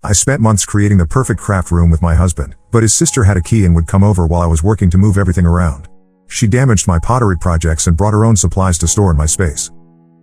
I spent months creating the perfect craft room with my husband, but his sister had a key and would come over while I was working to move everything around. She damaged my pottery projects and brought her own supplies to store in my space.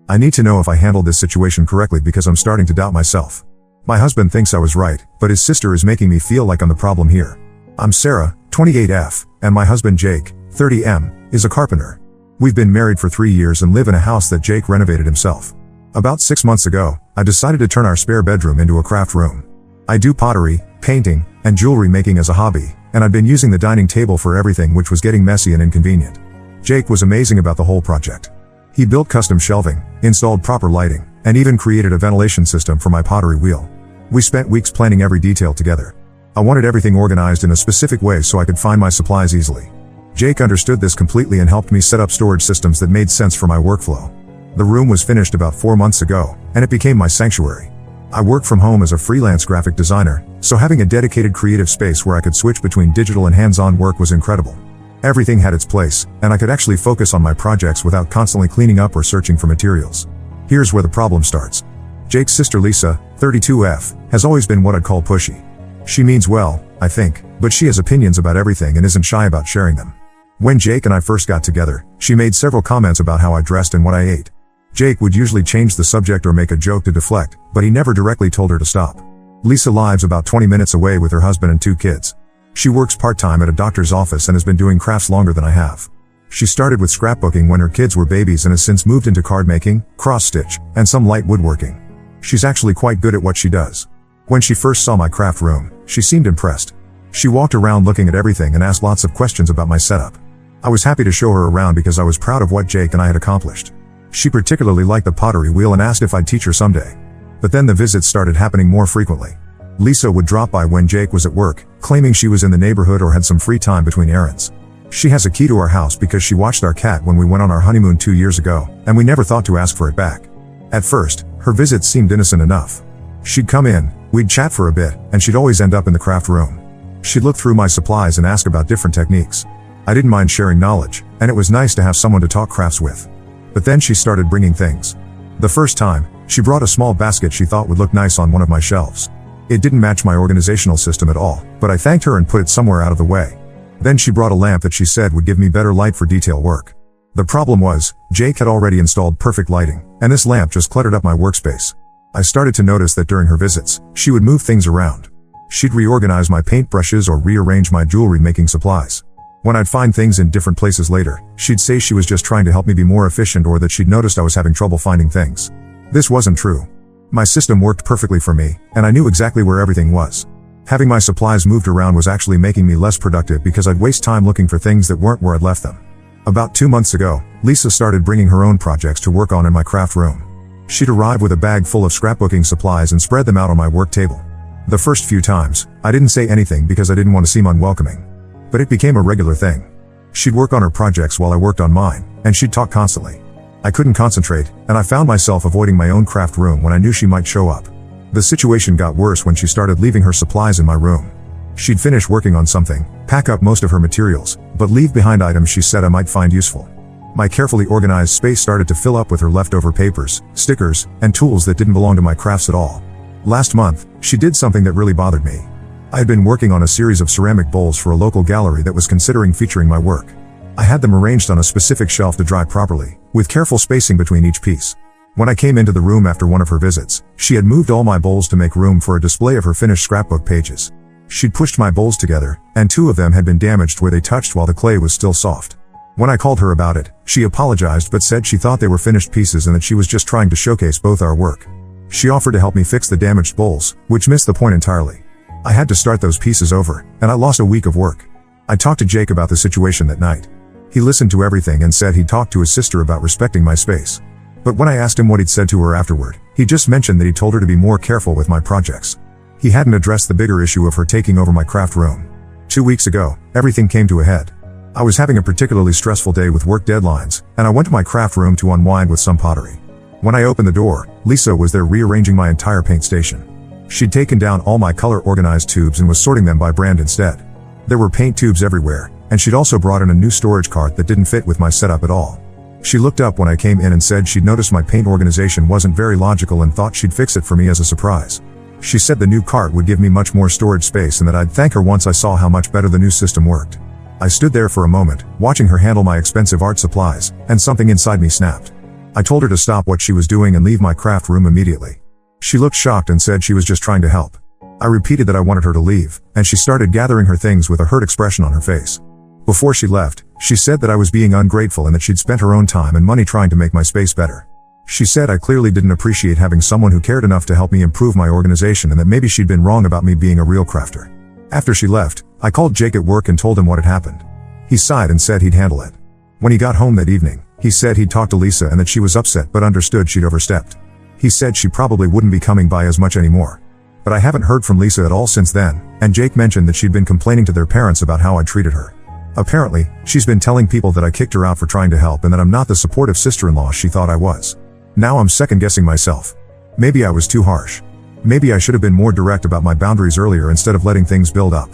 I need to know if I handled this situation correctly because I'm starting to doubt myself. My husband thinks I was right, but his sister is making me feel like I'm the problem here. I'm Sarah, 28F, and my husband Jake, 30M, is a carpenter. We've been married for 3 years and live in a house that Jake renovated himself. About 6 months ago, I decided to turn our spare bedroom into a craft room. I do pottery, painting, and jewelry making as a hobby, and I'd been using the dining table for everything, which was getting messy and inconvenient. Jake was amazing about the whole project. He built custom shelving, installed proper lighting, and even created a ventilation system for my pottery wheel. We spent weeks planning every detail together. I wanted everything organized in a specific way so I could find my supplies easily. Jake understood this completely and helped me set up storage systems that made sense for my workflow. The room was finished about 4 months ago, and it became my sanctuary. I work from home as a freelance graphic designer, so having a dedicated creative space where I could switch between digital and hands-on work was incredible. Everything had its place, and I could actually focus on my projects without constantly cleaning up or searching for materials. Here's where the problem starts. Jake's sister Lisa, 32F, has always been what I'd call pushy. She means well, I think, but she has opinions about everything and isn't shy about sharing them. When Jake and I first got together, she made several comments about how I dressed and what I ate. Jake would usually change the subject or make a joke to deflect, but he never directly told her to stop. Lisa lives about 20 minutes away with her husband and 2 kids. She works part-time at a doctor's office and has been doing crafts longer than I have. She started with scrapbooking when her kids were babies and has since moved into card making, cross-stitch, and some light woodworking. She's actually quite good at what she does. When she first saw my craft room, she seemed impressed. She walked around looking at everything and asked lots of questions about my setup. I was happy to show her around because I was proud of what Jake and I had accomplished. She particularly liked the pottery wheel and asked if I'd teach her someday. But then the visits started happening more frequently. Lisa would drop by when Jake was at work, claiming she was in the neighborhood or had some free time between errands. She has a key to our house because she watched our cat when we went on our honeymoon 2 years ago, and we never thought to ask for it back. At first, her visits seemed innocent enough. She'd come in, we'd chat for a bit, and she'd always end up in the craft room. She'd look through my supplies and ask about different techniques. I didn't mind sharing knowledge, and it was nice to have someone to talk crafts with. But then she started bringing things. The first time, she brought a small basket she thought would look nice on one of my shelves. It didn't match my organizational system at all, but I thanked her and put it somewhere out of the way. Then she brought a lamp that she said would give me better light for detail work. The problem was, Jake had already installed perfect lighting, and this lamp just cluttered up my workspace. I started to notice that during her visits, she would move things around. She'd reorganize my paintbrushes or rearrange my jewelry making supplies. When I'd find things in different places later, she'd say she was just trying to help me be more efficient or that she'd noticed I was having trouble finding things. This wasn't true. My system worked perfectly for me, and I knew exactly where everything was. Having my supplies moved around was actually making me less productive because I'd waste time looking for things that weren't where I'd left them. About 2 months ago, Lisa started bringing her own projects to work on in my craft room. She'd arrive with a bag full of scrapbooking supplies and spread them out on my work table. The first few times, I didn't say anything because I didn't want to seem unwelcoming. But it became a regular thing. She'd work on her projects while I worked on mine, and she'd talk constantly. I couldn't concentrate, and I found myself avoiding my own craft room when I knew she might show up. The situation got worse when she started leaving her supplies in my room. She'd finish working on something, pack up most of her materials, but leave behind items she said I might find useful. My carefully organized space started to fill up with her leftover papers, stickers, and tools that didn't belong to my crafts at all. Last month, she did something that really bothered me. I had been working on a series of ceramic bowls for a local gallery that was considering featuring my work. I had them arranged on a specific shelf to dry properly, with careful spacing between each piece. When I came into the room after one of her visits, she had moved all my bowls to make room for a display of her finished scrapbook pages. She'd pushed my bowls together, and 2 of them had been damaged where they touched while the clay was still soft. When I called her about it, she apologized but said she thought they were finished pieces and that she was just trying to showcase both our work. She offered to help me fix the damaged bowls, which missed the point entirely. I had to start those pieces over, and I lost a week of work. I talked to Jake about the situation that night. He listened to everything and said he'd talked to his sister about respecting my space. But when I asked him what he'd said to her afterward, he just mentioned that he told her to be more careful with my projects. He hadn't addressed the bigger issue of her taking over my craft room. 2 weeks ago, everything came to a head. I was having a particularly stressful day with work deadlines, and I went to my craft room to unwind with some pottery. When I opened the door, Lisa was there rearranging my entire paint station. She'd taken down all my color-organized tubes and was sorting them by brand instead. There were paint tubes everywhere, and she'd also brought in a new storage cart that didn't fit with my setup at all. She looked up when I came in and said she'd noticed my paint organization wasn't very logical and thought she'd fix it for me as a surprise. She said the new cart would give me much more storage space and that I'd thank her once I saw how much better the new system worked. I stood there for a moment, watching her handle my expensive art supplies, and something inside me snapped. I told her to stop what she was doing and leave my craft room immediately. She looked shocked and said she was just trying to help. I repeated that I wanted her to leave, and she started gathering her things with a hurt expression on her face. Before she left, she said that I was being ungrateful and that she'd spent her own time and money trying to make my space better. She said I clearly didn't appreciate having someone who cared enough to help me improve my organization and that maybe she'd been wrong about me being a real crafter. After she left, I called Jake at work and told him what had happened. He sighed and said he'd handle it. When he got home that evening, he said he'd talked to Lisa and that she was upset but understood she'd overstepped. He said she probably wouldn't be coming by as much anymore. But I haven't heard from Lisa at all since then, and Jake mentioned that she'd been complaining to their parents about how I treated her. Apparently, she's been telling people that I kicked her out for trying to help and that I'm not the supportive sister-in-law she thought I was. Now I'm second-guessing myself. Maybe I was too harsh. Maybe I should have been more direct about my boundaries earlier instead of letting things build up.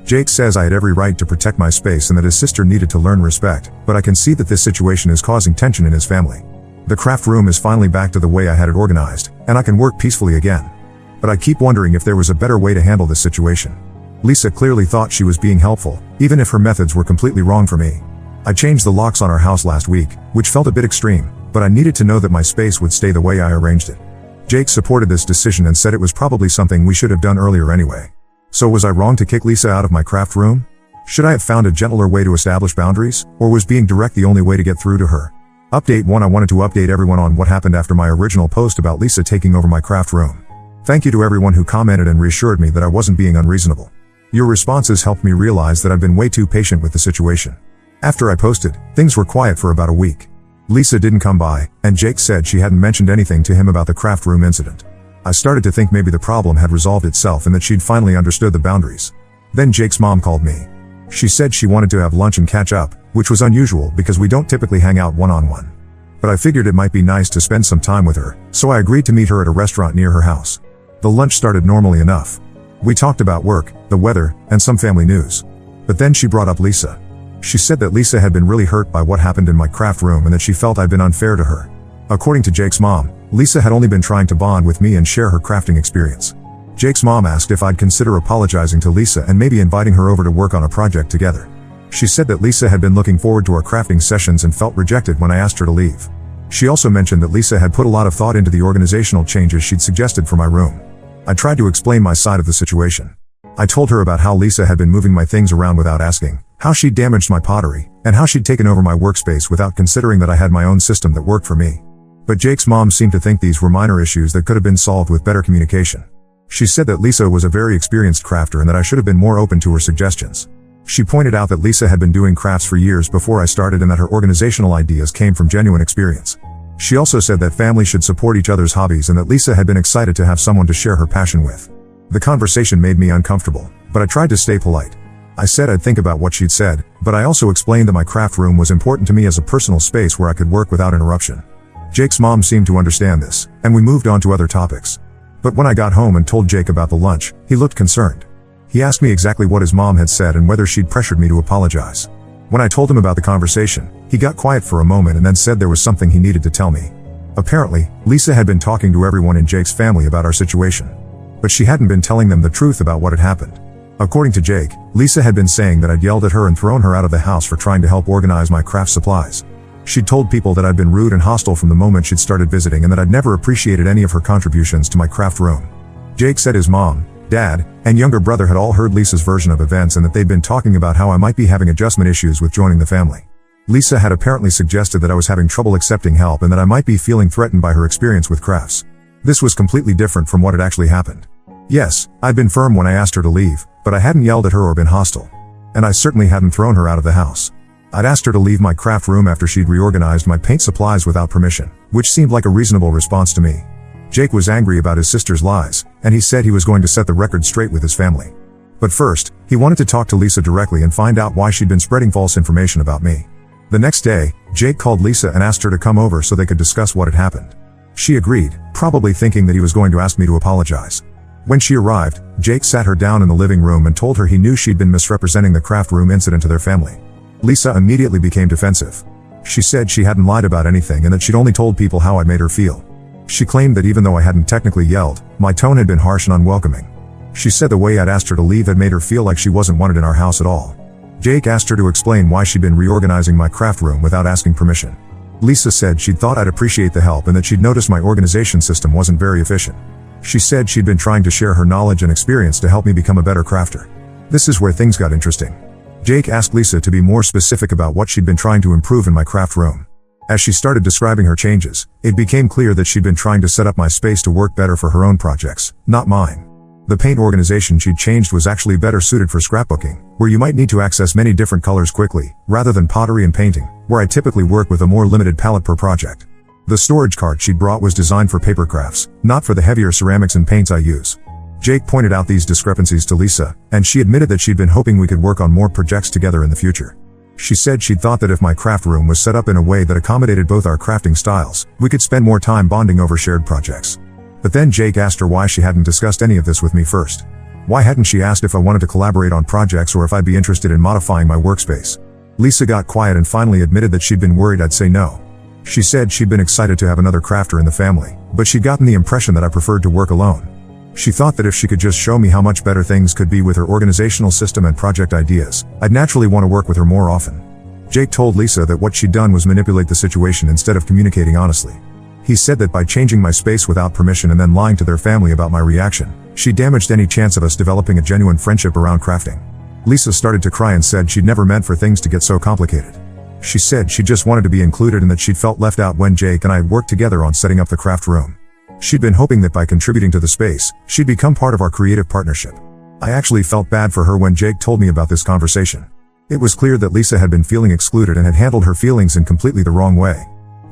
Jake says I had every right to protect my space and that his sister needed to learn respect, but I can see that this situation is causing tension in his family. The craft room is finally back to the way I had it organized, and I can work peacefully again. But I keep wondering if there was a better way to handle this situation. Lisa clearly thought she was being helpful, even if her methods were completely wrong for me. I changed the locks on our house last week, which felt a bit extreme, but I needed to know that my space would stay the way I arranged it. Jake supported this decision and said it was probably something we should have done earlier anyway. So was I wrong to kick Lisa out of my craft room? Should I have found a gentler way to establish boundaries, or was being direct the only way to get through to her? Update 1. I wanted to update everyone on what happened after my original post about Lisa taking over my craft room. Thank you to everyone who commented and reassured me that I wasn't being unreasonable. Your responses helped me realize that I've been way too patient with the situation. After I posted, things were quiet for about a week. Lisa didn't come by, and Jake said she hadn't mentioned anything to him about the craft room incident. I started to think maybe the problem had resolved itself and that she'd finally understood the boundaries. Then Jake's mom called me. She said she wanted to have lunch and catch up, which was unusual because we don't typically hang out one-on-one. But I figured it might be nice to spend some time with her, so I agreed to meet her at a restaurant near her house. The lunch started normally enough. We talked about work, the weather, and some family news. But then she brought up Lisa. She said that Lisa had been really hurt by what happened in my craft room and that she felt I'd been unfair to her. According to Jake's mom, Lisa had only been trying to bond with me and share her crafting experience. Jake's mom asked if I'd consider apologizing to Lisa and maybe inviting her over to work on a project together. She said that Lisa had been looking forward to our crafting sessions and felt rejected when I asked her to leave. She also mentioned that Lisa had put a lot of thought into the organizational changes she'd suggested for my room. I tried to explain my side of the situation. I told her about how Lisa had been moving my things around without asking, how she'd damaged my pottery, and how she'd taken over my workspace without considering that I had my own system that worked for me. But Jake's mom seemed to think these were minor issues that could have been solved with better communication. She said that Lisa was a very experienced crafter and that I should have been more open to her suggestions. She pointed out that Lisa had been doing crafts for years before I started and that her organizational ideas came from genuine experience. She also said that families should support each other's hobbies and that Lisa had been excited to have someone to share her passion with. The conversation made me uncomfortable, but I tried to stay polite. I said I'd think about what she'd said, but I also explained that my craft room was important to me as a personal space where I could work without interruption. Jake's mom seemed to understand this, and we moved on to other topics. But when I got home and told Jake about the lunch, he looked concerned. He asked me exactly what his mom had said and whether she'd pressured me to apologize. When I told him about the conversation, he got quiet for a moment and then said there was something he needed to tell me. Apparently, Lisa had been talking to everyone in Jake's family about our situation. But she hadn't been telling them the truth about what had happened. According to Jake, Lisa had been saying that I'd yelled at her and thrown her out of the house for trying to help organize my craft supplies. She'd told people that I'd been rude and hostile from the moment she'd started visiting and that I'd never appreciated any of her contributions to my craft room. Jake said his mom, dad, and younger brother had all heard Lisa's version of events and that they'd been talking about how I might be having adjustment issues with joining the family. Lisa had apparently suggested that I was having trouble accepting help and that I might be feeling threatened by her experience with crafts. This was completely different from what had actually happened. Yes, I'd been firm when I asked her to leave, but I hadn't yelled at her or been hostile. And I certainly hadn't thrown her out of the house. I'd asked her to leave my craft room after she'd reorganized my paint supplies without permission, which seemed like a reasonable response to me. Jake was angry about his sister's lies, and he said he was going to set the record straight with his family. But first, he wanted to talk to Lisa directly and find out why she'd been spreading false information about me. The next day, Jake called Lisa and asked her to come over so they could discuss what had happened. She agreed, probably thinking that he was going to ask me to apologize. When she arrived, Jake sat her down in the living room and told her he knew she'd been misrepresenting the craft room incident to their family. Lisa immediately became defensive. She said she hadn't lied about anything and that she'd only told people how I'd made her feel. She claimed that even though I hadn't technically yelled, my tone had been harsh and unwelcoming. She said the way I'd asked her to leave had made her feel like she wasn't wanted in our house at all. Jake asked her to explain why she'd been reorganizing my craft room without asking permission. Lisa said she'd thought I'd appreciate the help and that she'd noticed my organization system wasn't very efficient. She said she'd been trying to share her knowledge and experience to help me become a better crafter. This is where things got interesting. Jake asked Lisa to be more specific about what she'd been trying to improve in my craft room. As she started describing her changes, it became clear that she'd been trying to set up my space to work better for her own projects, not mine. The paint organization she'd changed was actually better suited for scrapbooking, where you might need to access many different colors quickly, rather than pottery and painting, where I typically work with a more limited palette per project. The storage cart she'd brought was designed for paper crafts, not for the heavier ceramics and paints I use. Jake pointed out these discrepancies to Lisa, and she admitted that she'd been hoping we could work on more projects together in the future. She said she'd thought that if my craft room was set up in a way that accommodated both our crafting styles, we could spend more time bonding over shared projects. But then Jake asked her why she hadn't discussed any of this with me first. Why hadn't she asked if I wanted to collaborate on projects or if I'd be interested in modifying my workspace? Lisa got quiet and finally admitted that she'd been worried I'd say no. She said she'd been excited to have another crafter in the family, but she'd gotten the impression that I preferred to work alone. She thought that if she could just show me how much better things could be with her organizational system and project ideas, I'd naturally want to work with her more often. Jake told Lisa that what she'd done was manipulate the situation instead of communicating honestly. He said that by changing my space without permission and then lying to their family about my reaction, she damaged any chance of us developing a genuine friendship around crafting. Lisa started to cry and said she'd never meant for things to get so complicated. She said she just wanted to be included and that she'd felt left out when Jake and I had worked together on setting up the craft room. She'd been hoping that by contributing to the space, she'd become part of our creative partnership. I actually felt bad for her when Jake told me about this conversation. It was clear that Lisa had been feeling excluded and had handled her feelings in completely the wrong way.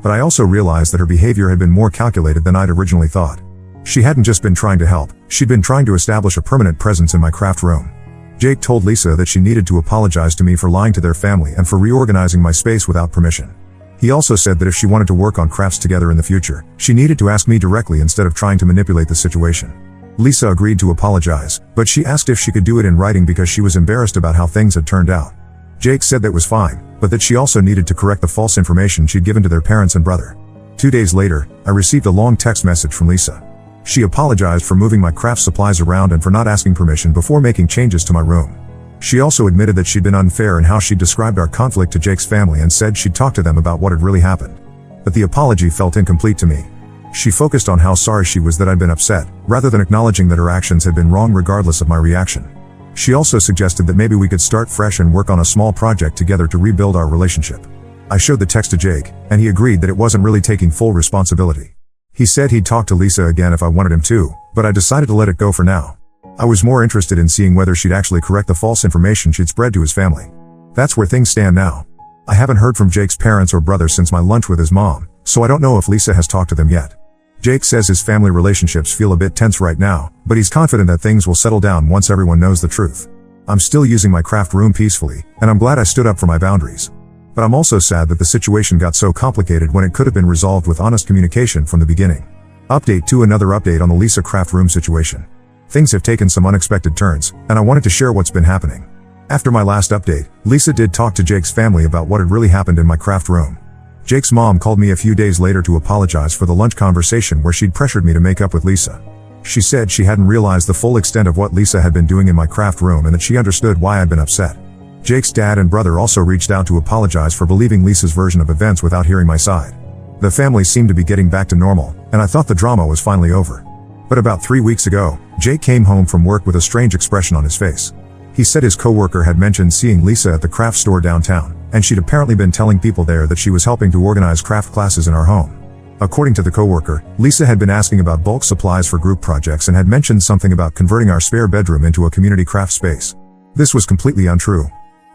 But I also realized that her behavior had been more calculated than I'd originally thought. She hadn't just been trying to help, she'd been trying to establish a permanent presence in my craft room. Jake told Lisa that she needed to apologize to me for lying to their family and for reorganizing my space without permission. He also said that if she wanted to work on crafts together in the future, she needed to ask me directly instead of trying to manipulate the situation. Lisa agreed to apologize, but she asked if she could do it in writing because she was embarrassed about how things had turned out. Jake said that was fine, but that she also needed to correct the false information she'd given to their parents and brother. 2 days later, I received a long text message from Lisa. She apologized for moving my craft supplies around and for not asking permission before making changes to my room. She also admitted that she'd been unfair in how she described our conflict to Jake's family and said she'd talked to them about what had really happened. But the apology felt incomplete to me. She focused on how sorry she was that I'd been upset, rather than acknowledging that her actions had been wrong regardless of my reaction. She also suggested that maybe we could start fresh and work on a small project together to rebuild our relationship. I showed the text to Jake, and he agreed that it wasn't really taking full responsibility. He said he'd talk to Lisa again if I wanted him to, but I decided to let it go for now. I was more interested in seeing whether she'd actually correct the false information she'd spread to his family. That's where things stand now. I haven't heard from Jake's parents or brother since my lunch with his mom, so I don't know if Lisa has talked to them yet. Jake says his family relationships feel a bit tense right now, but he's confident that things will settle down once everyone knows the truth. I'm still using my craft room peacefully, and I'm glad I stood up for my boundaries. But I'm also sad that the situation got so complicated when it could have been resolved with honest communication from the beginning. Update 2. Another update on the Lisa craft room situation. Things have taken some unexpected turns, and I wanted to share what's been happening. After my last update, Lisa did talk to Jake's family about what had really happened in my craft room. Jake's mom called me a few days later to apologize for the lunch conversation where she'd pressured me to make up with Lisa. She said she hadn't realized the full extent of what Lisa had been doing in my craft room and that she understood why I'd been upset. Jake's dad and brother also reached out to apologize for believing Lisa's version of events without hearing my side. The family seemed to be getting back to normal, and I thought the drama was finally over. But about 3 weeks ago, Jake came home from work with a strange expression on his face. He said his coworker had mentioned seeing Lisa at the craft store downtown, and she'd apparently been telling people there that she was helping to organize craft classes in our home. According to the coworker, Lisa had been asking about bulk supplies for group projects and had mentioned something about converting our spare bedroom into a community craft space. This was completely untrue.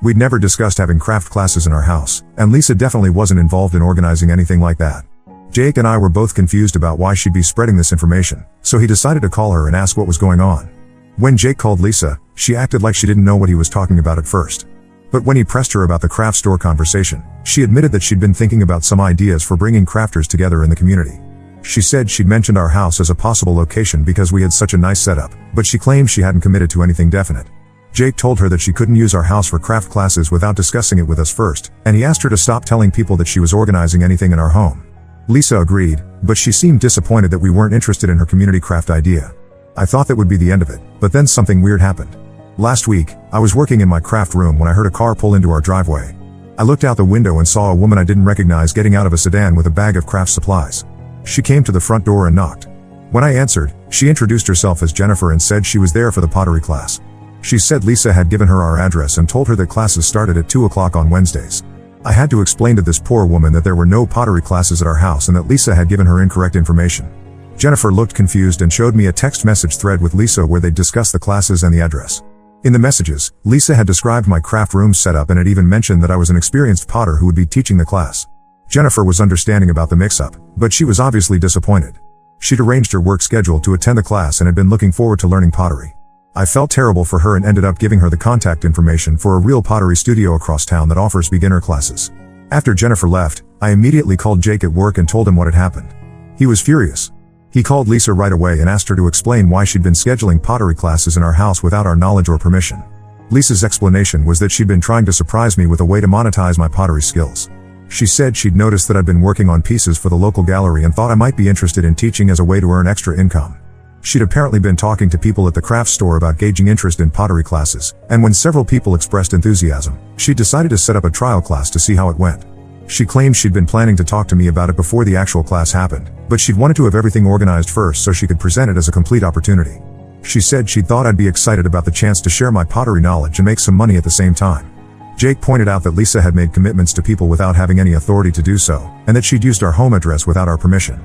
We'd never discussed having craft classes in our house, and Lisa definitely wasn't involved in organizing anything like that. Jake and I were both confused about why she'd be spreading this information, so he decided to call her and ask what was going on. When Jake called Lisa, she acted like she didn't know what he was talking about at first. But when he pressed her about the craft store conversation, she admitted that she'd been thinking about some ideas for bringing crafters together in the community. She said she'd mentioned our house as a possible location because we had such a nice setup, but she claimed she hadn't committed to anything definite. Jake told her that she couldn't use our house for craft classes without discussing it with us first, and he asked her to stop telling people that she was organizing anything in our home. Lisa agreed, but she seemed disappointed that we weren't interested in her community craft idea. I thought that would be the end of it, but then something weird happened. Last week, I was working in my craft room when I heard a car pull into our driveway. I looked out the window and saw a woman I didn't recognize getting out of a sedan with a bag of craft supplies. She came to the front door and knocked. When I answered, she introduced herself as Jennifer and said she was there for the pottery class. She said Lisa had given her our address and told her that classes started at 2 o'clock on Wednesdays. I had to explain to this poor woman that there were no pottery classes at our house and that Lisa had given her incorrect information. Jennifer looked confused and showed me a text message thread with Lisa where they discussed the classes and the address. In the messages, Lisa had described my craft room setup and had even mentioned that I was an experienced potter who would be teaching the class. Jennifer was understanding about the mix-up, but she was obviously disappointed. She'd arranged her work schedule to attend the class and had been looking forward to learning pottery. I felt terrible for her and ended up giving her the contact information for a real pottery studio across town that offers beginner classes. After Jennifer left, I immediately called Jake at work and told him what had happened. He was furious. He called Lisa right away and asked her to explain why she'd been scheduling pottery classes in our house without our knowledge or permission. Lisa's explanation was that she'd been trying to surprise me with a way to monetize my pottery skills. She said she'd noticed that I'd been working on pieces for the local gallery and thought I might be interested in teaching as a way to earn extra income. She'd apparently been talking to people at the craft store about gauging interest in pottery classes, and when several people expressed enthusiasm, she decided to set up a trial class to see how it went. She claimed she'd been planning to talk to me about it before the actual class happened, but she'd wanted to have everything organized first so she could present it as a complete opportunity. She said she thought I'd be excited about the chance to share my pottery knowledge and make some money at the same time. Jake pointed out that Lisa had made commitments to people without having any authority to do so, and that she'd used our home address without our permission.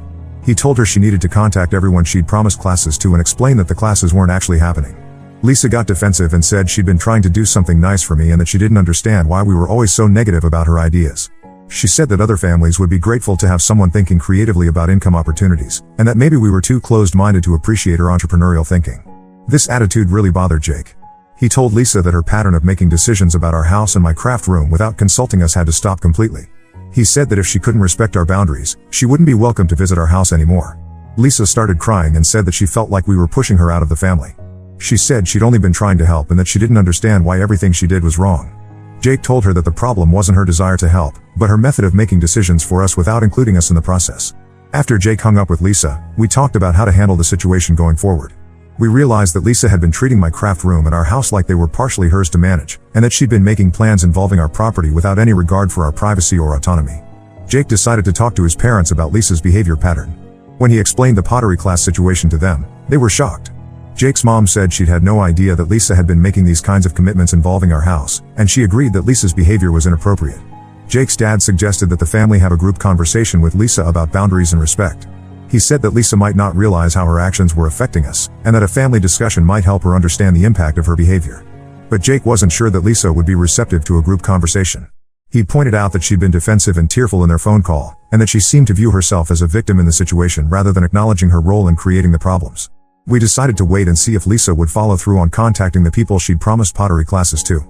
He told her she needed to contact everyone she'd promised classes to and explain that the classes weren't actually happening. Lisa got defensive and said she'd been trying to do something nice for me and that she didn't understand why we were always so negative about her ideas. She said that other families would be grateful to have someone thinking creatively about income opportunities, and that maybe we were too closed-minded to appreciate her entrepreneurial thinking. This attitude really bothered Jake. He told Lisa that her pattern of making decisions about our house and my craft room without consulting us had to stop completely. He said that if she couldn't respect our boundaries, she wouldn't be welcome to visit our house anymore. Lisa started crying and said that she felt like we were pushing her out of the family. She said she'd only been trying to help and that she didn't understand why everything she did was wrong. Jake told her that the problem wasn't her desire to help, but her method of making decisions for us without including us in the process. After Jake hung up with Lisa, we talked about how to handle the situation going forward. We realized that Lisa had been treating my craft room and our house like they were partially hers to manage, and that she'd been making plans involving our property without any regard for our privacy or autonomy. Jake decided to talk to his parents about Lisa's behavior pattern. When he explained the pottery class situation to them, they were shocked. Jake's mom said she'd had no idea that Lisa had been making these kinds of commitments involving our house, and she agreed that Lisa's behavior was inappropriate. Jake's dad suggested that the family have a group conversation with Lisa about boundaries and respect. He said that Lisa might not realize how her actions were affecting us, and that a family discussion might help her understand the impact of her behavior. But Jake wasn't sure that Lisa would be receptive to a group conversation. He pointed out that she'd been defensive and tearful in their phone call, and that she seemed to view herself as a victim in the situation rather than acknowledging her role in creating the problems. We decided to wait and see if Lisa would follow through on contacting the people she'd promised pottery classes to.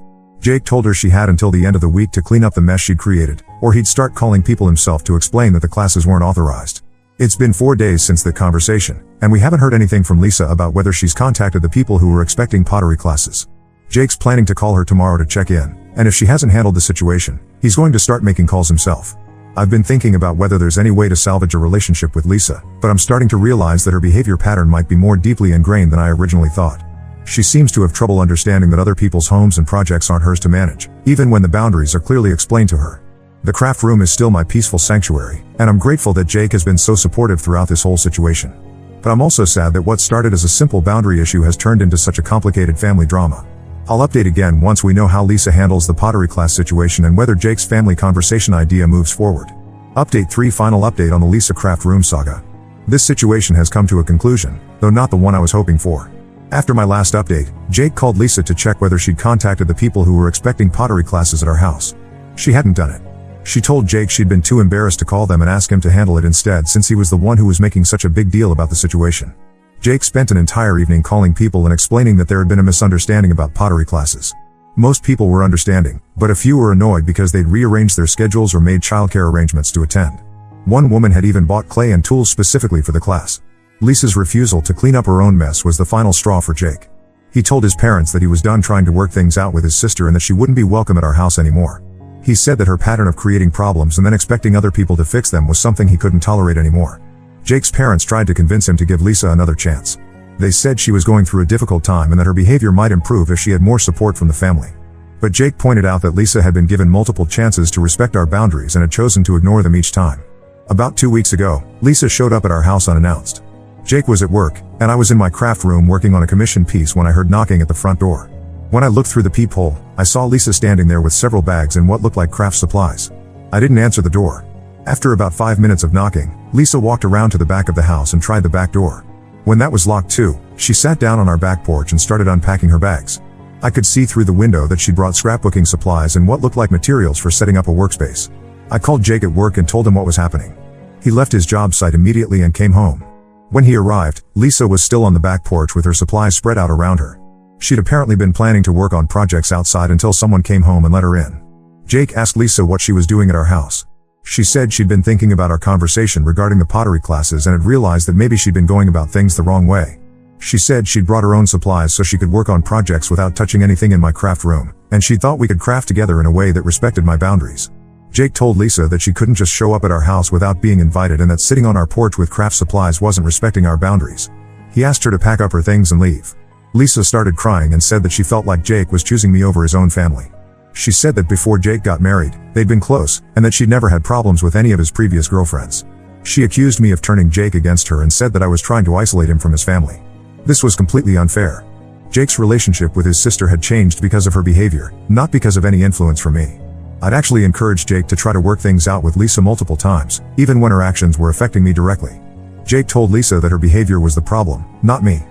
Jake told her she had until the end of the week to clean up the mess she'd created, or he'd start calling people himself to explain that the classes weren't authorized. It's been 4 days since the conversation, and we haven't heard anything from Lisa about whether she's contacted the people who were expecting pottery classes. Jake's planning to call her tomorrow to check in, and if she hasn't handled the situation, he's going to start making calls himself. I've been thinking about whether there's any way to salvage a relationship with Lisa, but I'm starting to realize that her behavior pattern might be more deeply ingrained than I originally thought. She seems to have trouble understanding that other people's homes and projects aren't hers to manage, even when the boundaries are clearly explained to her. The craft room is still my peaceful sanctuary, and I'm grateful that Jake has been so supportive throughout this whole situation. But I'm also sad that what started as a simple boundary issue has turned into such a complicated family drama. I'll update again once we know how Lisa handles the pottery class situation and whether Jake's family conversation idea moves forward. Update 3 Final update on the Lisa craft room saga. This situation has come to a conclusion, though not the one I was hoping for. After my last update, Jake called Lisa to check whether she'd contacted the people who were expecting pottery classes at our house. She hadn't done it. She told Jake she'd been too embarrassed to call them and ask him to handle it instead since he was the one who was making such a big deal about the situation. Jake spent an entire evening calling people and explaining that there had been a misunderstanding about pottery classes. Most people were understanding, but a few were annoyed because they'd rearranged their schedules or made childcare arrangements to attend. One woman had even bought clay and tools specifically for the class. Lisa's refusal to clean up her own mess was the final straw for Jake. He told his parents that he was done trying to work things out with his sister and that she wouldn't be welcome at our house anymore. He said that her pattern of creating problems and then expecting other people to fix them was something he couldn't tolerate anymore. Jake's parents tried to convince him to give Lisa another chance. They said she was going through a difficult time and that her behavior might improve if she had more support from the family. But Jake pointed out that Lisa had been given multiple chances to respect our boundaries and had chosen to ignore them each time. About 2 weeks ago, Lisa showed up at our house unannounced. Jake was at work, and I was in my craft room working on a commission piece when I heard knocking at the front door. When I looked through the peephole, I saw Lisa standing there with several bags and what looked like craft supplies. I didn't answer the door. After about 5 minutes of knocking, Lisa walked around to the back of the house and tried the back door. When that was locked too, she sat down on our back porch and started unpacking her bags. I could see through the window that she'd brought scrapbooking supplies and what looked like materials for setting up a workspace. I called Jake at work and told him what was happening. He left his job site immediately and came home. When he arrived, Lisa was still on the back porch with her supplies spread out around her. She'd apparently been planning to work on projects outside until someone came home and let her in. Jake asked Lisa what she was doing at our house. She said she'd been thinking about our conversation regarding the pottery classes and had realized that maybe she'd been going about things the wrong way. She said she'd brought her own supplies so she could work on projects without touching anything in my craft room, and she thought we could craft together in a way that respected my boundaries. Jake told Lisa that she couldn't just show up at our house without being invited and that sitting on our porch with craft supplies wasn't respecting our boundaries. He asked her to pack up her things and leave. Lisa started crying and said that she felt like Jake was choosing me over his own family. She said that before Jake got married, they'd been close, and that she'd never had problems with any of his previous girlfriends. She accused me of turning Jake against her and said that I was trying to isolate him from his family. This was completely unfair. Jake's relationship with his sister had changed because of her behavior, not because of any influence from me. I'd actually encouraged Jake to try to work things out with Lisa multiple times, even when her actions were affecting me directly. Jake told Lisa that her behavior was the problem, not me.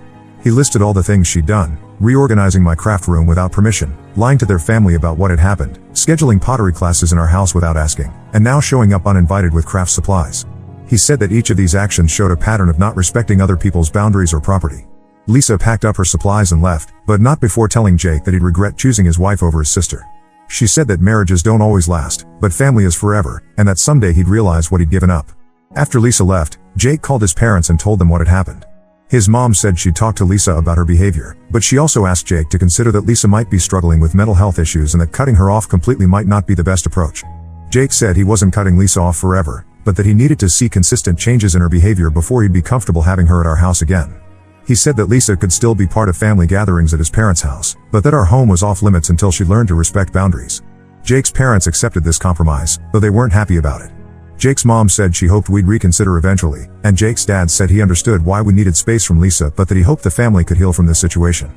He listed all the things she'd done: reorganizing my craft room without permission, lying to their family about what had happened, scheduling pottery classes in our house without asking, and now showing up uninvited with craft supplies. He said that each of these actions showed a pattern of not respecting other people's boundaries or property. Lisa packed up her supplies and left, but not before telling Jake that he'd regret choosing his wife over his sister. She said that marriages don't always last, but family is forever, and that someday he'd realize what he'd given up. After Lisa left, Jake called his parents and told them what had happened. His mom said she'd talked to Lisa about her behavior, but she also asked Jake to consider that Lisa might be struggling with mental health issues and that cutting her off completely might not be the best approach. Jake said he wasn't cutting Lisa off forever, but that he needed to see consistent changes in her behavior before he'd be comfortable having her at our house again. He said that Lisa could still be part of family gatherings at his parents' house, but that our home was off limits until she learned to respect boundaries. Jake's parents accepted this compromise, though they weren't happy about it. Jake's mom said she hoped we'd reconsider eventually, and Jake's dad said he understood why we needed space from Lisa but that he hoped the family could heal from this situation.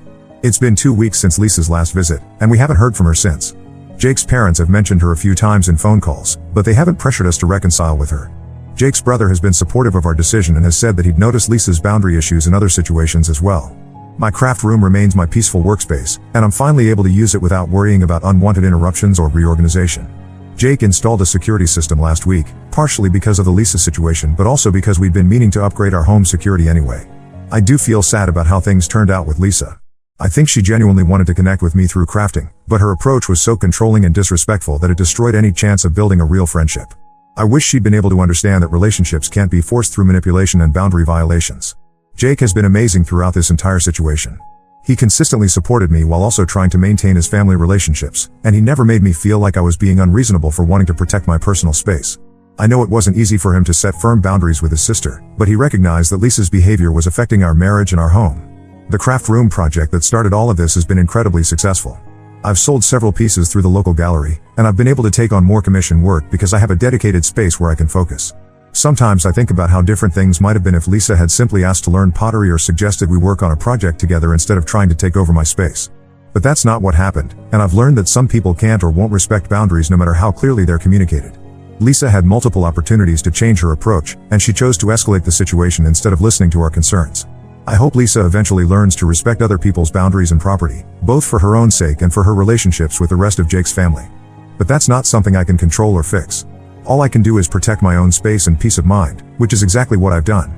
It's been 2 weeks since Lisa's last visit, and we haven't heard from her since. Jake's parents have mentioned her a few times in phone calls, but they haven't pressured us to reconcile with her. Jake's brother has been supportive of our decision and has said that he'd noticed Lisa's boundary issues in other situations as well. My craft room remains my peaceful workspace, and I'm finally able to use it without worrying about unwanted interruptions or reorganization. Jake installed a security system last week, partially because of the Lisa situation but also because we'd been meaning to upgrade our home security anyway. I do feel sad about how things turned out with Lisa. I think she genuinely wanted to connect with me through crafting, but her approach was so controlling and disrespectful that it destroyed any chance of building a real friendship. I wish she'd been able to understand that relationships can't be forced through manipulation and boundary violations. Jake has been amazing throughout this entire situation. He consistently supported me while also trying to maintain his family relationships, and he never made me feel like I was being unreasonable for wanting to protect my personal space. I know it wasn't easy for him to set firm boundaries with his sister, but he recognized that Lisa's behavior was affecting our marriage and our home. The craft room project that started all of this has been incredibly successful. I've sold several pieces through the local gallery, and I've been able to take on more commission work because I have a dedicated space where I can focus. Sometimes I think about how different things might have been if Lisa had simply asked to learn pottery or suggested we work on a project together instead of trying to take over my space. But that's not what happened, and I've learned that some people can't or won't respect boundaries no matter how clearly they're communicated. Lisa had multiple opportunities to change her approach, and she chose to escalate the situation instead of listening to our concerns. I hope Lisa eventually learns to respect other people's boundaries and property, both for her own sake and for her relationships with the rest of Jake's family. But that's not something I can control or fix. All I can do is protect my own space and peace of mind, which is exactly what I've done.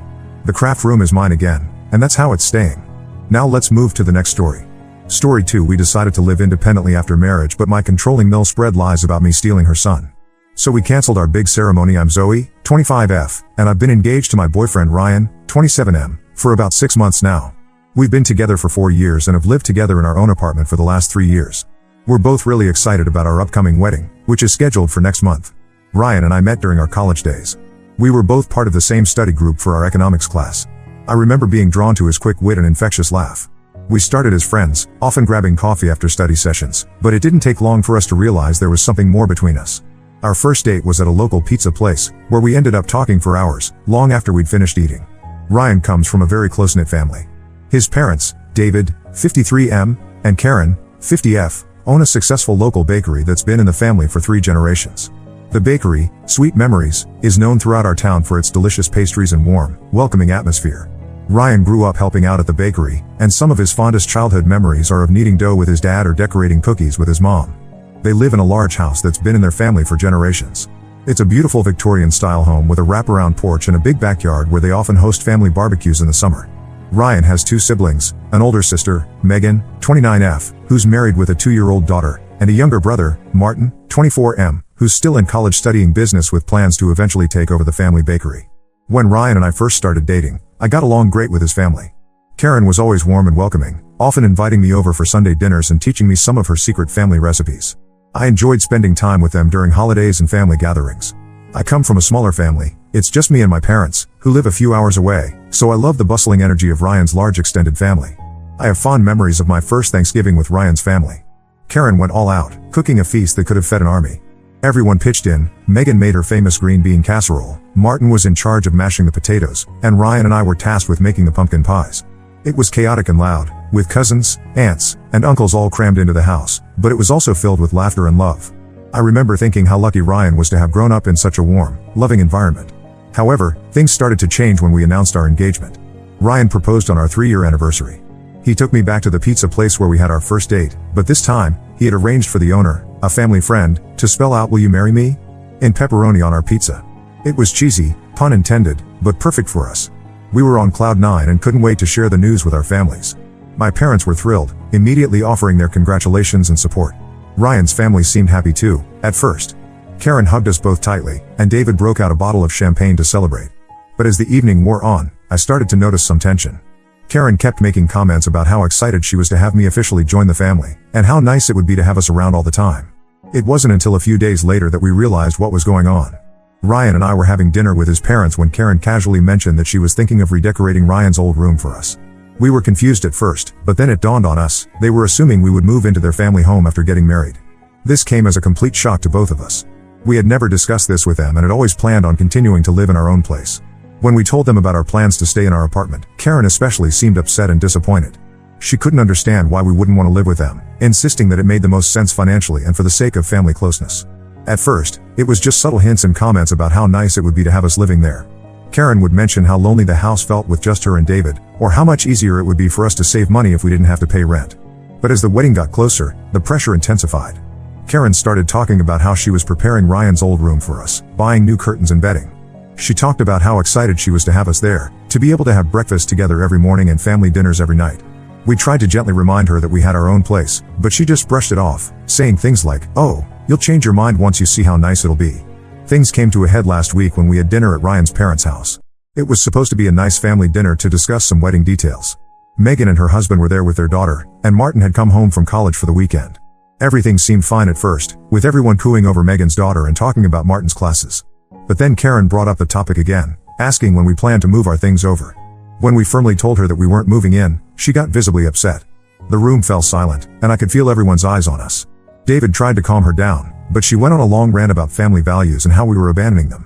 The craft room is mine again, and that's how it's staying. Now let's move to the next story. Story 2. We decided to live independently after marriage, but my controlling mill spread lies about me stealing her son. So we canceled our big ceremony. I'm Zoe, 25F, and I've been engaged to my boyfriend Ryan, 27M, for about 6 months now. We've been together for 4 years and have lived together in our own apartment for the last 3 years. We're both really excited about our upcoming wedding, which is scheduled for next month. Ryan and I met during our college days. We were both part of the same study group for our economics class. I remember being drawn to his quick wit and infectious laugh. We started as friends, often grabbing coffee after study sessions, but it didn't take long for us to realize there was something more between us. Our first date was at a local pizza place, where we ended up talking for hours, long after we'd finished eating. Ryan comes from a very close-knit family. His parents, David, 53M, and Karen, 50F, own a successful local bakery that's been in the family for 3 generations. The bakery, Sweet Memories, is known throughout our town for its delicious pastries and warm, welcoming atmosphere. Ryan grew up helping out at the bakery, and some of his fondest childhood memories are of kneading dough with his dad or decorating cookies with his mom. They live in a large house that's been in their family for generations. It's a beautiful Victorian-style home with a wraparound porch and a big backyard where they often host family barbecues in the summer. Ryan has 2 siblings, an older sister, Megan, 29F, who's married with a 2-year-old daughter, and a younger brother, Martin, 24M, who's still in college studying business with plans to eventually take over the family bakery. When Ryan and I first started dating, I got along great with his family. Karen was always warm and welcoming, often inviting me over for Sunday dinners and teaching me some of her secret family recipes. I enjoyed spending time with them during holidays and family gatherings. I come from a smaller family, it's just me and my parents, who live a few hours away, so I love the bustling energy of Ryan's large extended family. I have fond memories of my first Thanksgiving with Ryan's family. Karen went all out, cooking a feast that could have fed an army. Everyone pitched in. Megan made her famous green bean casserole, Martin was in charge of mashing the potatoes, and Ryan and I were tasked with making the pumpkin pies. It was chaotic and loud, with cousins, aunts, and uncles all crammed into the house, but it was also filled with laughter and love. I remember thinking how lucky Ryan was to have grown up in such a warm, loving environment. However, things started to change when we announced our engagement. Ryan proposed on our 3-year anniversary. He took me back to the pizza place where we had our first date, but this time, he had arranged for the owner, a family friend, to spell out "Will you marry me?" in pepperoni on our pizza. It was cheesy, pun intended, but perfect for us. We were on cloud 9 and couldn't wait to share the news with our families. My parents were thrilled, immediately offering their congratulations and support. Ryan's family seemed happy too, at first. Karen hugged us both tightly, and David broke out a bottle of champagne to celebrate. But as the evening wore on, I started to notice some tension. Karen kept making comments about how excited she was to have me officially join the family, and how nice it would be to have us around all the time. It wasn't until a few days later that we realized what was going on. Ryan and I were having dinner with his parents when Karen casually mentioned that she was thinking of redecorating Ryan's old room for us. We were confused at first, but then it dawned on us, they were assuming we would move into their family home after getting married. This came as a complete shock to both of us. We had never discussed this with them and had always planned on continuing to live in our own place. When we told them about our plans to stay in our apartment, Karen especially seemed upset and disappointed. She couldn't understand why we wouldn't want to live with them, insisting that it made the most sense financially and for the sake of family closeness. At first, it was just subtle hints and comments about how nice it would be to have us living there. Karen would mention how lonely the house felt with just her and David, or how much easier it would be for us to save money if we didn't have to pay rent. But as the wedding got closer, the pressure intensified. Karen started talking about how she was preparing Ryan's old room for us, buying new curtains and bedding. She talked about how excited she was to have us there, to be able to have breakfast together every morning and family dinners every night. We tried to gently remind her that we had our own place, but she just brushed it off, saying things like, "Oh, you'll change your mind once you see how nice it'll be." Things came to a head last week when we had dinner at Ryan's parents' house. It was supposed to be a nice family dinner to discuss some wedding details. Megan and her husband were there with their daughter, and Martin had come home from college for the weekend. Everything seemed fine at first, with everyone cooing over Megan's daughter and talking about Martin's classes. But then Karen brought up the topic again, asking when we planned to move our things over. When we firmly told her that we weren't moving in, she got visibly upset. The room fell silent, and I could feel everyone's eyes on us. David tried to calm her down, but she went on a long rant about family values and how we were abandoning them.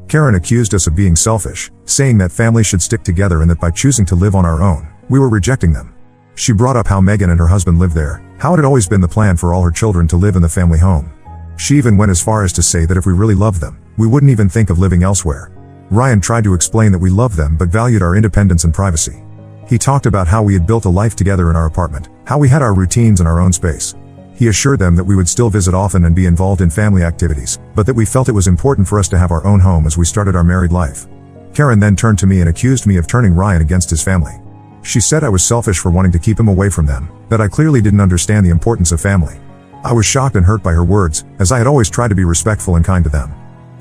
Karen accused us of being selfish, saying that families should stick together and that by choosing to live on our own, we were rejecting them. She brought up how Megan and her husband lived there, how it had always been the plan for all her children to live in the family home. She even went as far as to say that if we really loved them, we wouldn't even think of living elsewhere. Ryan tried to explain that we loved them but valued our independence and privacy. He talked about how we had built a life together in our apartment, how we had our routines and our own space. He assured them that we would still visit often and be involved in family activities, but that we felt it was important for us to have our own home as we started our married life. Karen then turned to me and accused me of turning Ryan against his family. She said I was selfish for wanting to keep him away from them, that I clearly didn't understand the importance of family. I was shocked and hurt by her words, as I had always tried to be respectful and kind to them.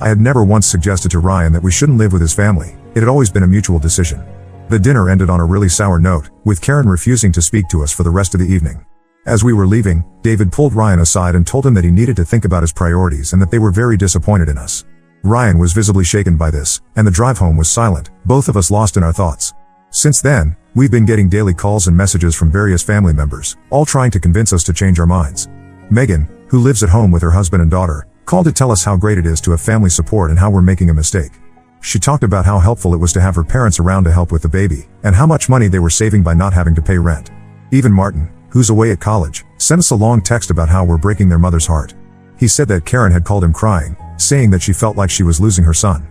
I had never once suggested to Ryan that we shouldn't live with his family. It had always been a mutual decision. The dinner ended on a really sour note, with Karen refusing to speak to us for the rest of the evening. As we were leaving, David pulled Ryan aside and told him that he needed to think about his priorities and that they were very disappointed in us. Ryan was visibly shaken by this, and the drive home was silent, both of us lost in our thoughts. Since then, we've been getting daily calls and messages from various family members, all trying to convince us to change our minds. Megan, who lives at home with her husband and daughter, called to tell us how great it is to have family support and how we're making a mistake. She talked about how helpful it was to have her parents around to help with the baby, and how much money they were saving by not having to pay rent. Even Martin, who's away at college, sent us a long text about how we're breaking their mother's heart. He said that Karen had called him crying, saying that she felt like she was losing her son.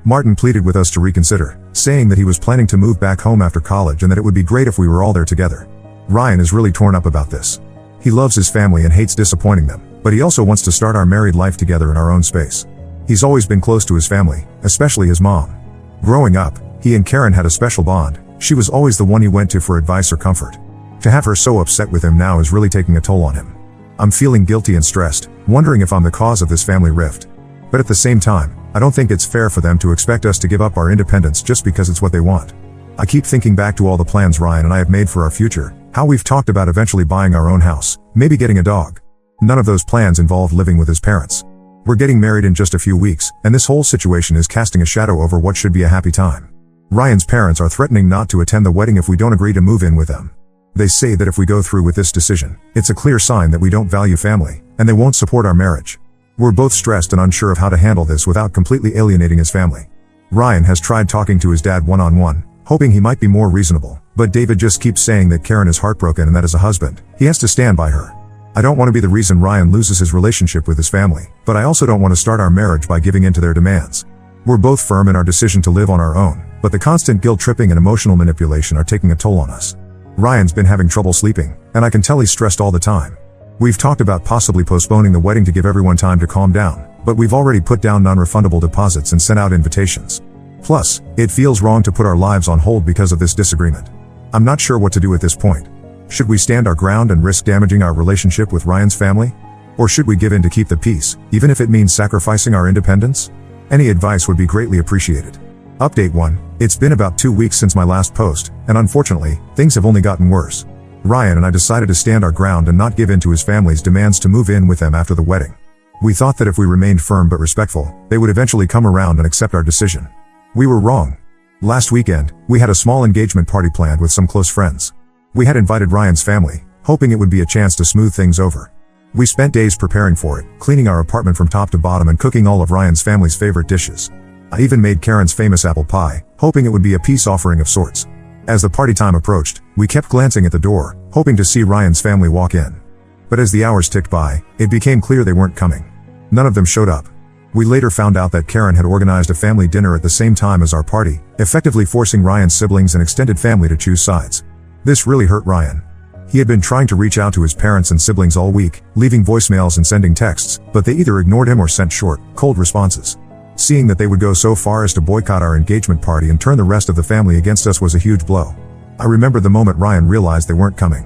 Martin pleaded with us to reconsider, saying that he was planning to move back home after college and that it would be great if we were all there together. Ryan is really torn up about this. He loves his family and hates disappointing them, but he also wants to start our married life together in our own space. He's always been close to his family, especially his mom. Growing up, he and Karen had a special bond. She was always the one he went to for advice or comfort. To have her so upset with him now is really taking a toll on him. I'm feeling guilty and stressed, wondering if I'm the cause of this family rift. But at the same time, I don't think it's fair for them to expect us to give up our independence just because it's what they want. I keep thinking back to all the plans Ryan and I have made for our future, how we've talked about eventually buying our own house, maybe getting a dog. None of those plans involved living with his parents. We're getting married in just a few weeks, and this whole situation is casting a shadow over what should be a happy time. Ryan's parents are threatening not to attend the wedding if we don't agree to move in with them. They say that if we go through with this decision, it's a clear sign that we don't value family, and they won't support our marriage. We're both stressed and unsure of how to handle this without completely alienating his family. Ryan has tried talking to his dad one-on-one, hoping he might be more reasonable, but David just keeps saying that Karen is heartbroken and that as a husband, he has to stand by her. I don't want to be the reason Ryan loses his relationship with his family, but I also don't want to start our marriage by giving in to their demands. We're both firm in our decision to live on our own, but the constant guilt-tripping and emotional manipulation are taking a toll on us. Ryan's been having trouble sleeping, and I can tell he's stressed all the time. We've talked about possibly postponing the wedding to give everyone time to calm down, but we've already put down non-refundable deposits and sent out invitations. Plus, it feels wrong to put our lives on hold because of this disagreement. I'm not sure what to do at this point. Should we stand our ground and risk damaging our relationship with Ryan's family? Or should we give in to keep the peace, even if it means sacrificing our independence? Any advice would be greatly appreciated. Update 1. It's been about 2 weeks since my last post, and unfortunately, things have only gotten worse. Ryan and I decided to stand our ground and not give in to his family's demands to move in with them after the wedding. We thought that if we remained firm but respectful, they would eventually come around and accept our decision. We were wrong. Last weekend, we had a small engagement party planned with some close friends. We had invited Ryan's family, hoping it would be a chance to smooth things over. We spent days preparing for it, cleaning our apartment from top to bottom and cooking all of Ryan's family's favorite dishes. I even made Karen's famous apple pie, hoping it would be a peace offering of sorts. As the party time approached, we kept glancing at the door, hoping to see Ryan's family walk in. But as the hours ticked by, it became clear they weren't coming. None of them showed up. We later found out that Karen had organized a family dinner at the same time as our party, effectively forcing Ryan's siblings and extended family to choose sides. This really hurt Ryan. He had been trying to reach out to his parents and siblings all week, leaving voicemails and sending texts, but they either ignored him or sent short, cold responses. Seeing that they would go so far as to boycott our engagement party and turn the rest of the family against us was a huge blow. I remember the moment Ryan realized they weren't coming.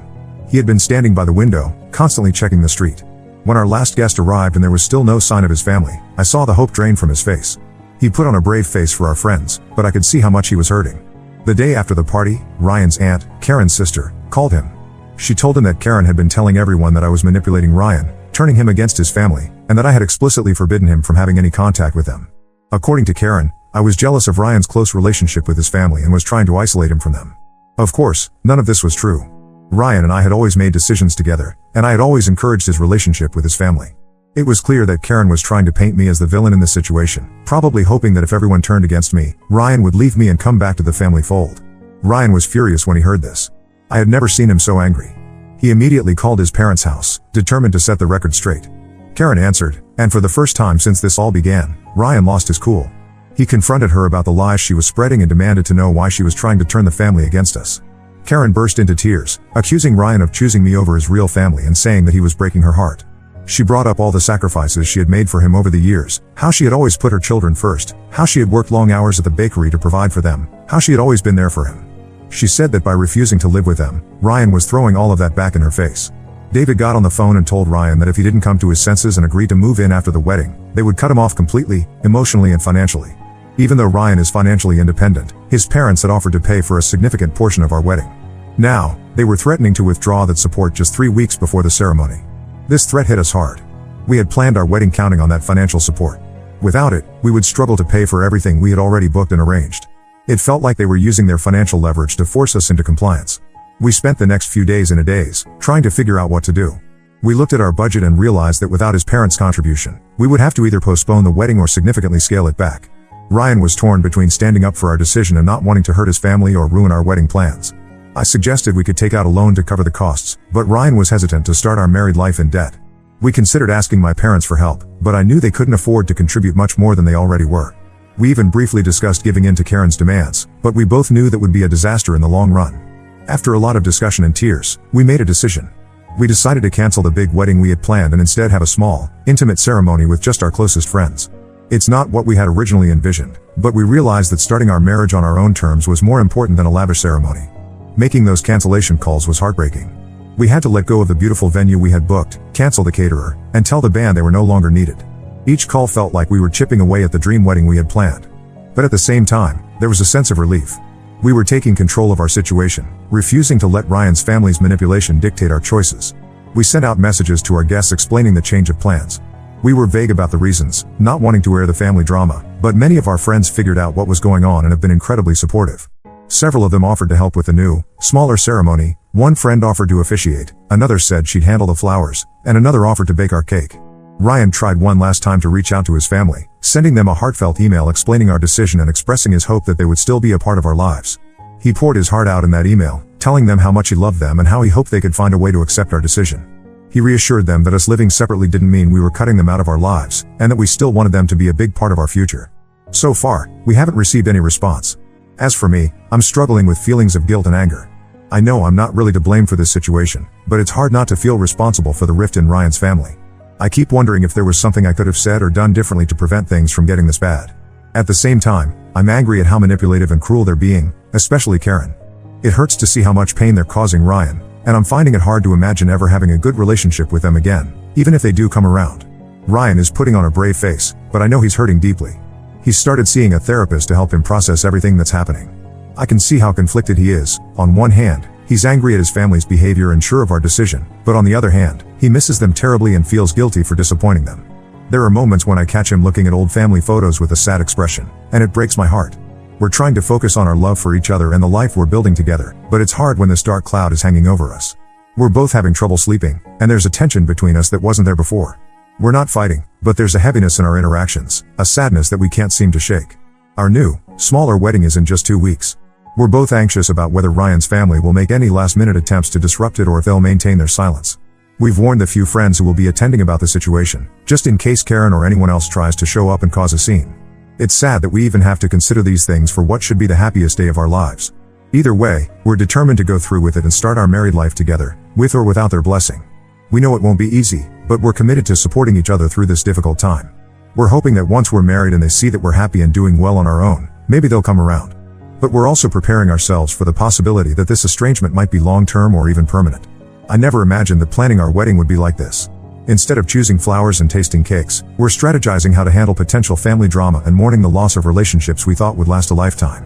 He had been standing by the window, constantly checking the street. When our last guest arrived and there was still no sign of his family, I saw the hope drain from his face. He put on a brave face for our friends, but I could see how much he was hurting. The day after the party, Ryan's aunt, Karen's sister, called him. She told him that Karen had been telling everyone that I was manipulating Ryan, turning him against his family, and that I had explicitly forbidden him from having any contact with them. According to Karen, I was jealous of Ryan's close relationship with his family and was trying to isolate him from them. Of course, none of this was true. Ryan and I had always made decisions together, and I had always encouraged his relationship with his family. It was clear that Karen was trying to paint me as the villain in this situation, probably hoping that if everyone turned against me, Ryan would leave me and come back to the family fold. Ryan was furious when he heard this. I had never seen him so angry. He immediately called his parents' house, determined to set the record straight. Karen answered, and for the first time since this all began, Ryan lost his cool. He confronted her about the lies she was spreading and demanded to know why she was trying to turn the family against us. Karen burst into tears, accusing Ryan of choosing me over his real family and saying that he was breaking her heart. She brought up all the sacrifices she had made for him over the years, how she had always put her children first, how she had worked long hours at the bakery to provide for them, how she had always been there for him. She said that by refusing to live with them, Ryan was throwing all of that back in her face. David got on the phone and told Ryan that if he didn't come to his senses and agree to move in after the wedding, they would cut him off completely, emotionally and financially. Even though Ryan is financially independent, his parents had offered to pay for a significant portion of our wedding. Now, they were threatening to withdraw that support just 3 weeks before the ceremony. This threat hit us hard. We had planned our wedding counting on that financial support. Without it, we would struggle to pay for everything we had already booked and arranged. It felt like they were using their financial leverage to force us into compliance. We spent the next few days in a daze, trying to figure out what to do. We looked at our budget and realized that without his parents' contribution, we would have to either postpone the wedding or significantly scale it back. Ryan was torn between standing up for our decision and not wanting to hurt his family or ruin our wedding plans. I suggested we could take out a loan to cover the costs, but Ryan was hesitant to start our married life in debt. We considered asking my parents for help, but I knew they couldn't afford to contribute much more than they already were. We even briefly discussed giving in to Karen's demands, but we both knew that would be a disaster in the long run. After a lot of discussion and tears, we made a decision. We decided to cancel the big wedding we had planned and instead have a small, intimate ceremony with just our closest friends. It's not what we had originally envisioned, but we realized that starting our marriage on our own terms was more important than a lavish ceremony. Making those cancellation calls was heartbreaking. We had to let go of the beautiful venue we had booked, cancel the caterer, and tell the band they were no longer needed. Each call felt like we were chipping away at the dream wedding we had planned. But at the same time, there was a sense of relief. We were taking control of our situation, refusing to let Ryan's family's manipulation dictate our choices. We sent out messages to our guests explaining the change of plans. We were vague about the reasons, not wanting to air the family drama, but many of our friends figured out what was going on and have been incredibly supportive. Several of them offered to help with the new, smaller ceremony. One friend offered to officiate, another said she'd handle the flowers, and another offered to bake our cake. Ryan tried one last time to reach out to his family, sending them a heartfelt email explaining our decision and expressing his hope that they would still be a part of our lives. He poured his heart out in that email, telling them how much he loved them and how he hoped they could find a way to accept our decision. He reassured them that us living separately didn't mean we were cutting them out of our lives, and that we still wanted them to be a big part of our future. So far, we haven't received any response. As for me, I'm struggling with feelings of guilt and anger. I know I'm not really to blame for this situation, but it's hard not to feel responsible for the rift in Ryan's family. I keep wondering if there was something I could have said or done differently to prevent things from getting this bad. At the same time, I'm angry at how manipulative and cruel they're being, especially Karen. It hurts to see how much pain they're causing Ryan, and I'm finding it hard to imagine ever having a good relationship with them again, even if they do come around. Ryan is putting on a brave face, but I know he's hurting deeply. He's started seeing a therapist to help him process everything that's happening. I can see how conflicted he is. On one hand, he's angry at his family's behavior and sure of our decision, but on the other hand, he misses them terribly and feels guilty for disappointing them. There are moments when I catch him looking at old family photos with a sad expression, and it breaks my heart. We're trying to focus on our love for each other and the life we're building together, but it's hard when this dark cloud is hanging over us. We're both having trouble sleeping, and there's a tension between us that wasn't there before. We're not fighting, but there's a heaviness in our interactions, a sadness that we can't seem to shake. Our new, smaller wedding is in just 2 weeks. We're both anxious about whether Ryan's family will make any last-minute attempts to disrupt it or if they'll maintain their silence. We've warned the few friends who will be attending about the situation, just in case Karen or anyone else tries to show up and cause a scene. It's sad that we even have to consider these things for what should be the happiest day of our lives. Either way, we're determined to go through with it and start our married life together, with or without their blessing. We know it won't be easy, but we're committed to supporting each other through this difficult time. We're hoping that once we're married and they see that we're happy and doing well on our own, maybe they'll come around. But we're also preparing ourselves for the possibility that this estrangement might be long-term or even permanent. I never imagined that planning our wedding would be like this. Instead of choosing flowers and tasting cakes, we're strategizing how to handle potential family drama and mourning the loss of relationships we thought would last a lifetime.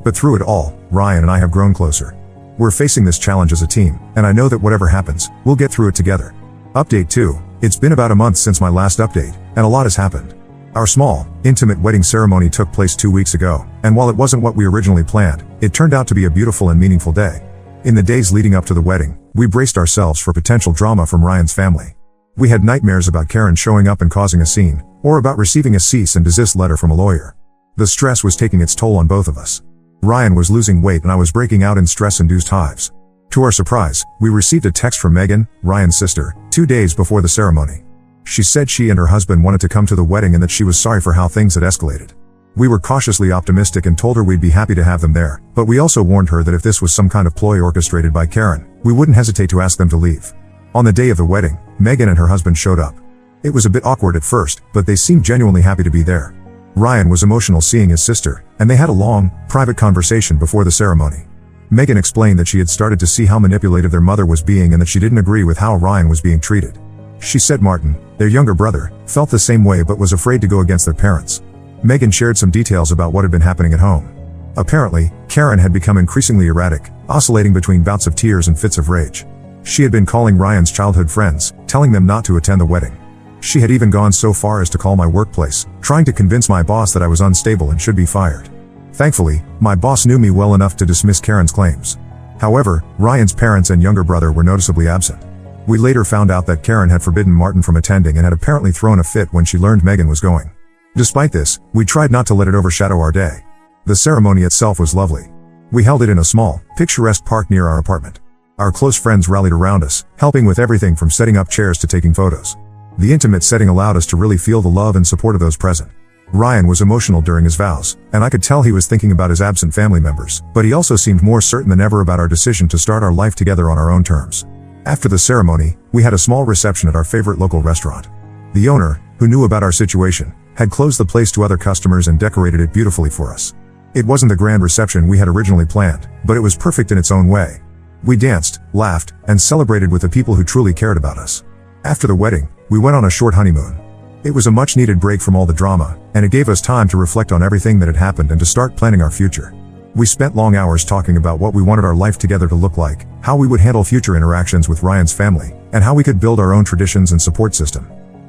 But through it all, Ryan and I have grown closer. We're facing this challenge as a team, and I know that whatever happens, we'll get through it together. Update 2. It's been about a month since my last update, and a lot has happened. Our small, intimate wedding ceremony took place 2 weeks ago, and while it wasn't what we originally planned, it turned out to be a beautiful and meaningful day. In the days leading up to the wedding, we braced ourselves for potential drama from Ryan's family. We had nightmares about Karen showing up and causing a scene, or about receiving a cease and desist letter from a lawyer. The stress was taking its toll on both of us. Ryan was losing weight and I was breaking out in stress-induced hives. To our surprise, we received a text from Megan, Ryan's sister, 2 days before the ceremony. She said she and her husband wanted to come to the wedding and that she was sorry for how things had escalated. We were cautiously optimistic and told her we'd be happy to have them there, but we also warned her that if this was some kind of ploy orchestrated by Karen, we wouldn't hesitate to ask them to leave. On the day of the wedding, Megan and her husband showed up. It was a bit awkward at first, but they seemed genuinely happy to be there. Ryan was emotional seeing his sister, and they had a long, private conversation before the ceremony. Megan explained that she had started to see how manipulative their mother was being and that she didn't agree with how Ryan was being treated. She said Martin, their younger brother, felt the same way but was afraid to go against their parents. Megan shared some details about what had been happening at home. Apparently, Karen had become increasingly erratic, oscillating between bouts of tears and fits of rage. She had been calling Ryan's childhood friends, telling them not to attend the wedding. She had even gone so far as to call my workplace, trying to convince my boss that I was unstable and should be fired. Thankfully, my boss knew me well enough to dismiss Karen's claims. However, Ryan's parents and younger brother were noticeably absent. We later found out that Karen had forbidden Martin from attending and had apparently thrown a fit when she learned Megan was going. Despite this, we tried not to let it overshadow our day. The ceremony itself was lovely. We held it in a small, picturesque park near our apartment. Our close friends rallied around us, helping with everything from setting up chairs to taking photos. The intimate setting allowed us to really feel the love and support of those present. Ryan was emotional during his vows, and I could tell he was thinking about his absent family members, but he also seemed more certain than ever about our decision to start our life together on our own terms. After the ceremony, we had a small reception at our favorite local restaurant. The owner, who knew about our situation, had closed the place to other customers and decorated it beautifully for us. It wasn't the grand reception we had originally planned, but it was perfect in its own way. We danced, laughed, and celebrated with the people who truly cared about us. After the wedding, we went on a short honeymoon. It was a much-needed break from all the drama, and it gave us time to reflect on everything that had happened and to start planning our future. We spent long hours talking about what we wanted our life together to look like, how we would handle future interactions with Ryan's family, and how we could build our own traditions and support system.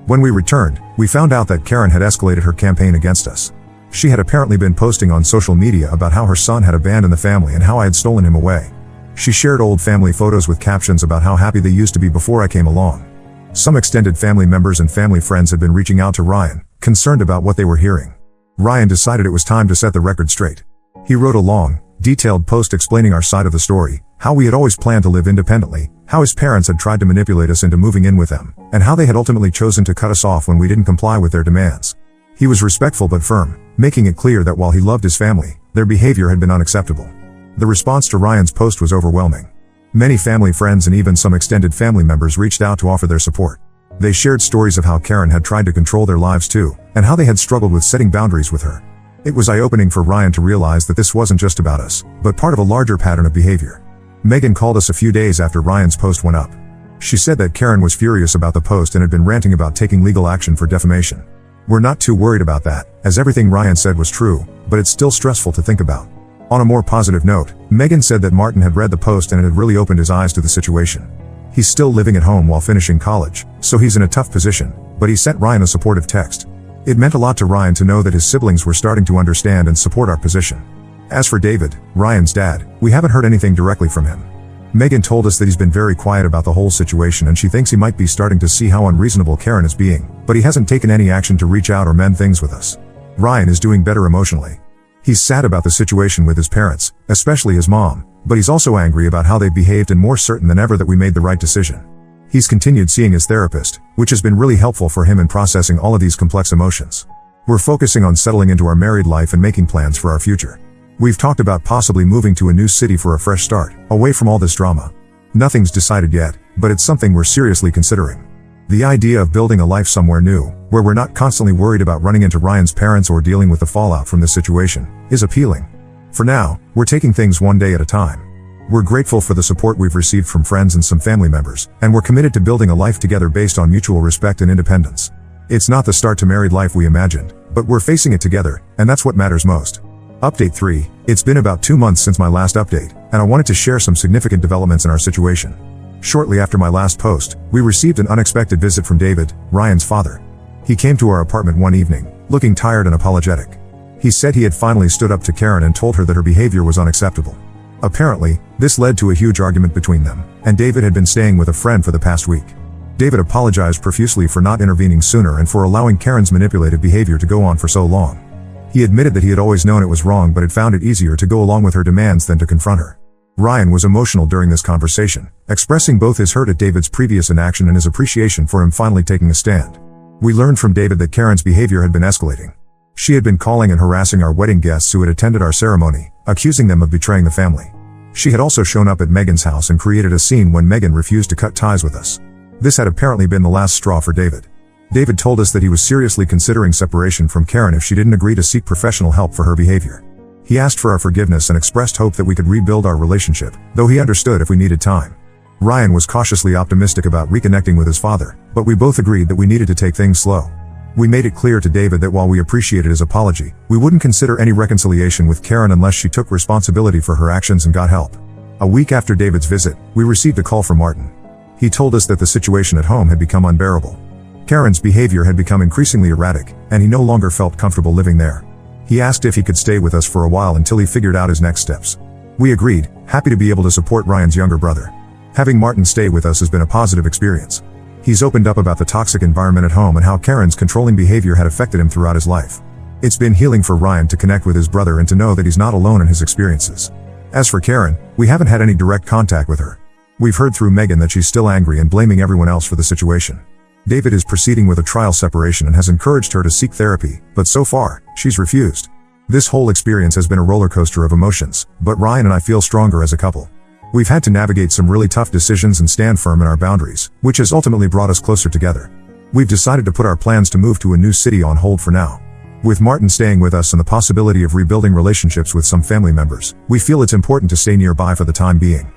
When we returned, we found out that Karen had escalated her campaign against us. She had apparently been posting on social media about how her son had abandoned the family and how I had stolen him away. She shared old family photos with captions about how happy they used to be before I came along. Some extended family members and family friends had been reaching out to Ryan, concerned about what they were hearing. Ryan decided it was time to set the record straight. He wrote a long, detailed post explaining our side of the story, how we had always planned to live independently, how his parents had tried to manipulate us into moving in with them, and how they had ultimately chosen to cut us off when we didn't comply with their demands. He was respectful but firm, making it clear that while he loved his family, their behavior had been unacceptable. The response to Ryan's post was overwhelming. Many family friends and even some extended family members reached out to offer their support. They shared stories of how Karen had tried to control their lives too, and how they had struggled with setting boundaries with her. It was eye-opening for Ryan to realize that this wasn't just about us, but part of a larger pattern of behavior. Megan called us a few days after Ryan's post went up. She said that Karen was furious about the post and had been ranting about taking legal action for defamation. We're not too worried about that, as everything Ryan said was true, but it's still stressful to think about. On a more positive note, Megan said that Martin had read the post and it had really opened his eyes to the situation. He's still living at home while finishing college, so he's in a tough position, but he sent Ryan a supportive text. It meant a lot to Ryan to know that his siblings were starting to understand and support our position. As for David, Ryan's dad, we haven't heard anything directly from him. Megan told us that he's been very quiet about the whole situation and she thinks he might be starting to see how unreasonable Karen is being, but he hasn't taken any action to reach out or mend things with us. Ryan is doing better emotionally. He's sad about the situation with his parents, especially his mom, but he's also angry about how they behaved and more certain than ever that we made the right decision. He's continued seeing his therapist, which has been really helpful for him in processing all of these complex emotions. We're focusing on settling into our married life and making plans for our future. We've talked about possibly moving to a new city for a fresh start, away from all this drama. Nothing's decided yet, but it's something we're seriously considering. The idea of building a life somewhere new, where we're not constantly worried about running into Ryan's parents or dealing with the fallout from this situation, is appealing. For now, we're taking things one day at a time. We're grateful for the support we've received from friends and some family members, and we're committed to building a life together based on mutual respect and independence. It's not the start to married life we imagined, but we're facing it together, and that's what matters most. Update 3. It's been about 2 months since my last update, and I wanted to share some significant developments in our situation. Shortly after my last post, we received an unexpected visit from David, Ryan's father. He came to our apartment one evening, looking tired and apologetic. He said he had finally stood up to Karen and told her that her behavior was unacceptable. Apparently, this led to a huge argument between them, and David had been staying with a friend for the past week. David apologized profusely for not intervening sooner and for allowing Karen's manipulative behavior to go on for so long. He admitted that he had always known it was wrong but had found it easier to go along with her demands than to confront her. Ryan was emotional during this conversation, expressing both his hurt at David's previous inaction and his appreciation for him finally taking a stand. We learned from David that Karen's behavior had been escalating. She had been calling and harassing our wedding guests who had attended our ceremony, accusing them of betraying the family. She had also shown up at Megan's house and created a scene when Megan refused to cut ties with us. This had apparently been the last straw for David. David told us that he was seriously considering separation from Karen if she didn't agree to seek professional help for her behavior. He asked for our forgiveness and expressed hope that we could rebuild our relationship, though he understood if we needed time. Ryan was cautiously optimistic about reconnecting with his father, but we both agreed that we needed to take things slow. We made it clear to David that while we appreciated his apology, we wouldn't consider any reconciliation with Karen unless she took responsibility for her actions and got help. A week after David's visit, we received a call from Martin. He told us that the situation at home had become unbearable. Karen's behavior had become increasingly erratic, and he no longer felt comfortable living there. He asked if he could stay with us for a while until he figured out his next steps. We agreed, happy to be able to support Ryan's younger brother. Having Martin stay with us has been a positive experience. He's opened up about the toxic environment at home and how Karen's controlling behavior had affected him throughout his life. It's been healing for Ryan to connect with his brother and to know that he's not alone in his experiences. As for Karen, we haven't had any direct contact with her. We've heard through Megan that she's still angry and blaming everyone else for the situation. David is proceeding with a trial separation and has encouraged her to seek therapy, but so far, she's refused. This whole experience has been a roller coaster of emotions, but Ryan and I feel stronger as a couple. We've had to navigate some really tough decisions and stand firm in our boundaries, which has ultimately brought us closer together. We've decided to put our plans to move to a new city on hold for now. With Martin staying with us and the possibility of rebuilding relationships with some family members, we feel it's important to stay nearby for the time being.